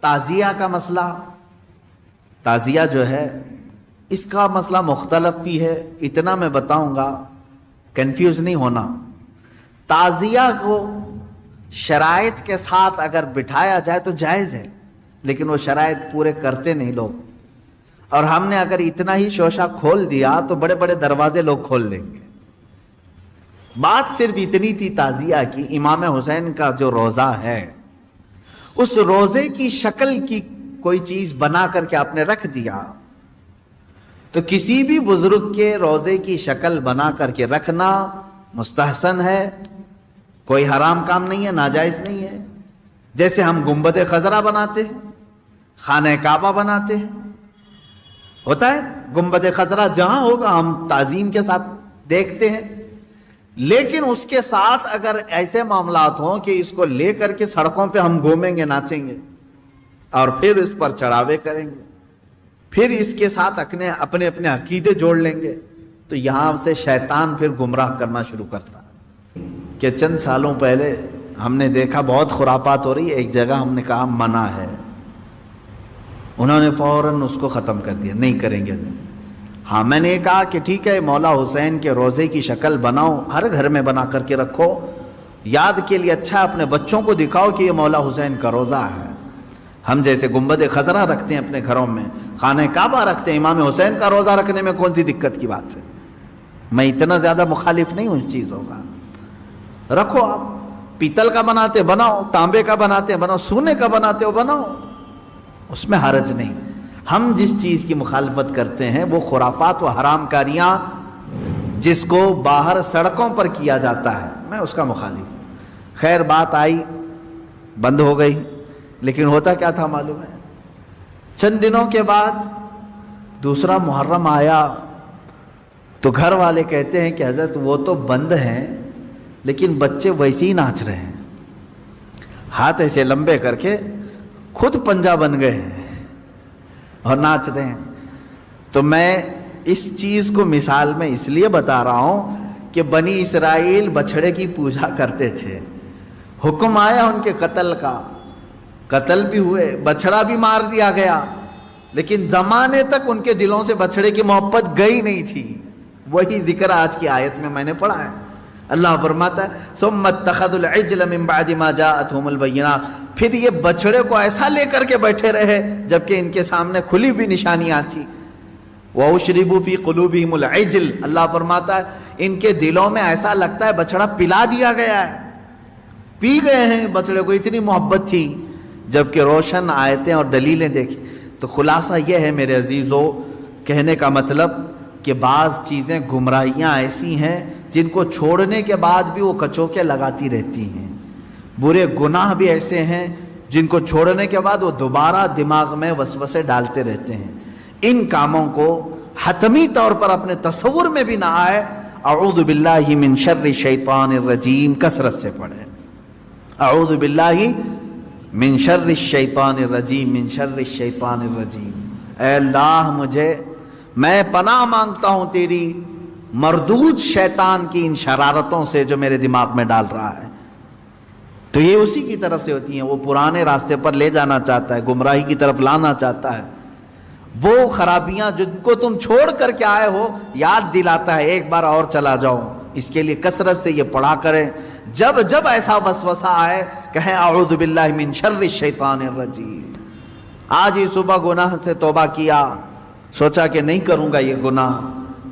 تعزیہ کا مسئلہ، تعزیہ جو ہے اس کا مسئلہ مختلف بھی ہے، اتنا میں بتاؤں گا، کنفیوز نہیں ہونا۔ تعزیہ کو شرائط کے ساتھ اگر بٹھایا جائے تو جائز ہے، لیکن وہ شرائط پورے کرتے نہیں لوگ، اور ہم نے اگر اتنا ہی شوشہ کھول دیا تو بڑے بڑے دروازے لوگ کھول دیں گے۔ بات صرف اتنی تھی تعزیہ کی، امام حسین کا جو روضہ ہے اس روزے کی شکل کی کوئی چیز بنا کر کے آپ نے رکھ دیا، تو کسی بھی بزرگ کے روزے کی شکل بنا کر کے رکھنا مستحسن ہے، کوئی حرام کام نہیں ہے، ناجائز نہیں ہے۔ جیسے ہم گنبد خضرا بناتے ہیں، خانہ کعبہ بناتے ہیں، ہوتا ہے گنبد خضرا جہاں ہوگا ہم تعظیم کے ساتھ دیکھتے ہیں، لیکن اس کے ساتھ اگر ایسے معاملات ہوں کہ اس کو لے کر کے سڑکوں پہ ہم گھومیں گے، ناچیں گے، اور پھر اس پر چڑھاوے کریں گے، پھر اس کے ساتھ اپنے عقیدے جوڑ لیں گے، تو یہاں سے شیطان پھر گمراہ کرنا شروع کرتا ہے۔ کہ چند سالوں پہلے ہم نے دیکھا بہت خرافات ہو رہی ہے، ایک جگہ ہم نے کہا منع ہے، انہوں نے فوراً اس کو ختم کر دیا، نہیں کریں گے۔ ہاں میں نے کہا کہ ٹھیک ہے، مولا حسین کے روزے کی شکل بناؤ، ہر گھر میں بنا کر کے رکھو، یاد کے لیے اچھا ہے، اپنے بچوں کو دکھاؤ کہ یہ مولا حسین کا روزہ ہے۔ ہم جیسے گنبد خضرا رکھتے ہیں اپنے گھروں میں، خانہ کعبہ رکھتے ہیں، امام حسین کا روزہ رکھنے میں کون سی دقت کی بات ہے؟ میں اتنا زیادہ مخالف نہیں ہوں اس چیزوں کا، رکھو، آپ پیتل کا بناتے بناؤ، تانبے کا بناتے بناؤ، سونے کا بناتے ہو بناؤ، اس میں حرج نہیں۔ ہم جس چیز کی مخالفت کرتے ہیں وہ خرافات و حرام کاریاں جس کو باہر سڑکوں پر کیا جاتا ہے، میں اس کا مخالف ہوں۔ خیر بات آئی، بند ہو گئی، لیکن ہوتا کیا تھا معلوم ہے؟ چند دنوں کے بعد دوسرا محرم آیا تو گھر والے کہتے ہیں کہ حضرت وہ تو بند ہیں لیکن بچے ویسے ہی ناچ رہے ہیں، ہاتھ ایسے لمبے کر کے خود پنجہ بن گئے ہیں اور ناچ رہے ہیں۔ تو میں اس چیز کو مثال میں اس لیے بتا رہا ہوں کہ بنی اسرائیل بچھڑے کی پوجا کرتے تھے، حکم آیا ان کے قتل کا، قتل بھی ہوئے، بچھڑا بھی مار دیا گیا، لیکن زمانے تک ان کے دلوں سے بچھڑے کی محبت گئی نہیں تھی۔ وہی ذکر آج کی آیت میں میں نے پڑھا ہے، اللہ فرماتا ہے ثم اتخذوا العجل من بعد ما جاءتهم البینات، پھر یہ بچڑے کو ایسا لے کر کے بیٹھے رہے جبکہ ان کے سامنے کھلی ہوئی نشانیاں تھی۔ وَأُشْرِبُوا فِي قُلُوبِهِمُ الْعِجْلَ، اللہ فرماتا ہے ان کے دلوں میں ایسا لگتا ہے بچڑا پلا دیا گیا ہے، پی گئے ہیں بچڑے کو، اتنی محبت تھی، جبکہ روشن آیتیں اور دلیلیں دیکھی۔ تو خلاصہ یہ ہے میرے عزیزو، کہنے کا مطلب کہ بعض چیزیں گمراہیاں ایسی ہیں جن کو چھوڑنے کے بعد بھی وہ کچوکے لگاتی رہتی ہیں، برے گناہ بھی ایسے ہیں جن کو چھوڑنے کے بعد وہ دوبارہ دماغ میں وسوسے ڈالتے رہتے ہیں۔ ان کاموں کو حتمی طور پر اپنے تصور میں بھی نہ آئے۔ اعوذ باللہ من شر الشیطان الرجیم کثرت سے پڑھیں، اعوذ باللہ من شر الشیطان الرجیم، من شر الشیطان الرجیم۔ اے اللہ میں پناہ مانگتا ہوں تیری مردود شیطان کی ان شرارتوں سے جو میرے دماغ میں ڈال رہا ہے۔ تو یہ اسی کی طرف سے ہوتی ہیں، وہ پرانے راستے پر لے جانا چاہتا ہے، گمراہی کی طرف لانا چاہتا ہے، وہ خرابیاں جن کو تم چھوڑ کر کے آئے ہو یاد دلاتا ہے، ایک بار اور چلا جاؤ۔ اس کے لیے کثرت سے یہ پڑھا کریں، جب ایسا وسوسہ آئے کہیں اعوذ باللہ من شر الشیطان الرجیم۔ آج ہی صبح گناہ سے توبہ کیا، سوچا کہ نہیں کروں گا یہ گناہ،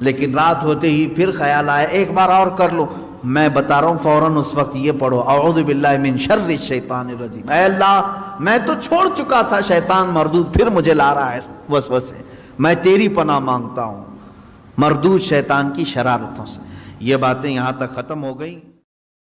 لیکن رات ہوتے ہی پھر خیال آیا ایک بار اور کر لو، میں بتا رہا ہوں فوراً اس وقت یہ پڑھو اعوذ باللہ من شر الشیطان الرجیم۔ اے اللہ میں تو چھوڑ چکا تھا، شیطان مردود پھر مجھے لا رہا ہے وسوسے، میں تیری پناہ مانگتا ہوں مردود شیطان کی شرارتوں سے۔ یہ باتیں یہاں تک ختم ہو گئیں۔